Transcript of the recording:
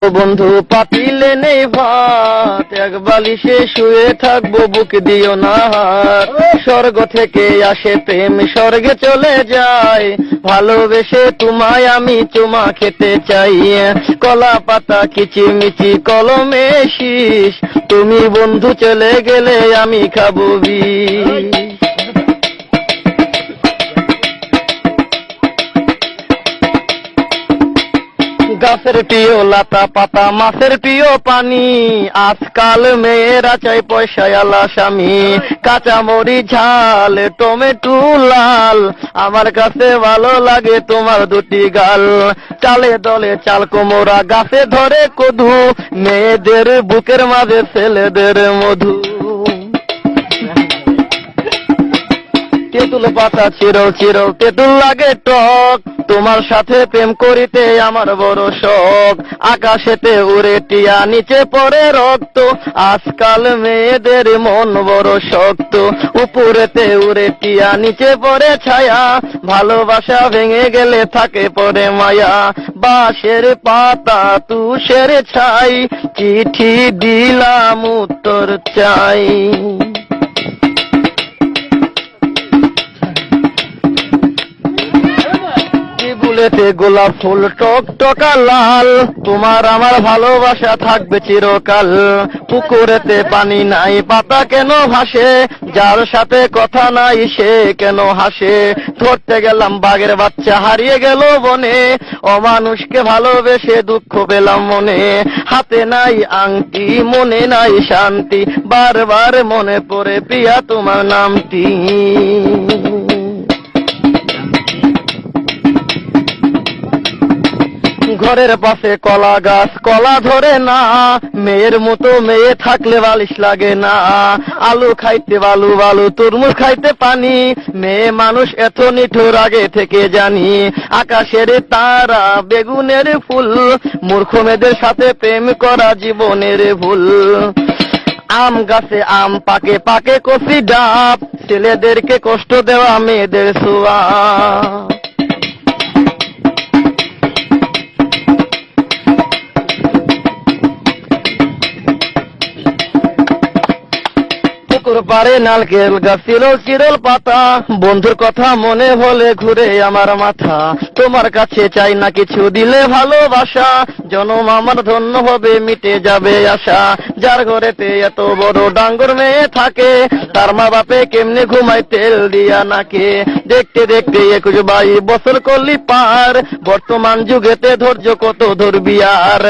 বন্ধু পাতিলে নেই ভাত, এক বালিশে শুয়ে থাকবো, বুক দিও না হাত। স্বর্গ থেকে আসে প্রেম, স্বর্গে চলে যায়, ভালোবেসে তোমায় আমি চুমা খেতে চাই। কলা পাতা কিচিমিচি কলমে শীষ, তুমি বন্ধু চলে গেলে আমি খাবো বিষ। গাছের প্রিয় লতা পাতা, মাছের প্রিয় পানি, আজকাল মেয়েরা চাই পয়সাওয়ালা স্বামী। কাঁচামরি ঝাল, টমেটো লাল, আমার কাছে ভালো লাগে তোমার দুটি গাল। চালে দলে চাল কোমরা, গাছে ধরে কদু, মেয়েদের বুকের মাঝে ছেলেদের মধু। তেঁতুল পাতা চিরল চিরল, তেঁতুল লাগে টক, তোমার সাথে প্রেম করিতে আমার বড় শখ। আকাশেতে উড়ে টিয়া, নিচে পড়ে রক্ত, আজকাল মেয়েদের মন বড় শক্ত। উপরেতে উড়ে টিয়া, নিচে পড়ে ছায়া, ভালোবাসা ভেঙে গেলে থাকে পড়ে মায়া। বাঁশের পাতা তুষের ছাই, চিঠি দিলাম উত্তর চাই। ফুলেতে গোলাপ ফুল টক টকা লাল, তোমার আমার ভালোবাসা থাকবে চিরকাল। পুকুরেতে পানি নাই, পাতা কেন ভাসে, যার সাথে কথা নাই সে কেন হাসে। ধরতে গেলাম বাঘের বাচ্চা, হারিয়ে গেল বনে, অমানুষকে ভালোবেসে দুঃখ পেলাম মনে। হাতে নাই আংটি, মনে নাই শান্তি, বারবার মনে পড়ে প্রিয়া তোমার নামটি। ঘরের পাশে কলা গাছ, কলা ধরে না, মেয়ের মতো মেয়ে থাকলে বালিশ লাগে না। আলু খাইতে বালু বালু, তরমুজ খাইতে পানি, মেয়ে মানুষ এত নিঠুর আগে থেকে জানি। আকাশের তারা, বেগুনের ফুল, মূর্খ মেয়েদের সাথে প্রেম করা জীবনের ভুল। আম গাছে আম পাকে, পাকে কচি ডাব, ছেলেদেরকে কষ্ট দেওয়া মেয়েদের ছোঁয়া। পারে নারকেল গাছ, চিরল চিরল পাতা, বন্ধুর কথা মনে হলে ঘুরে আমার মাথা। তোমার কাছে চাই না কিছু, দিলে ভালোবাসা, জনম আমার ধন্য হবে, মিটে যাবে আশা। যার ঘরেতে এত বড় ডাঙ্গর মেয়ে থাকে, তার মা বাপে কেমনে ঘুমায় তেল দিয়া নাকে। দেখতে দেখতে 21 বছর করলি পার, বর্তমান যুগেতে ধৈর্য কত ধরবি আর।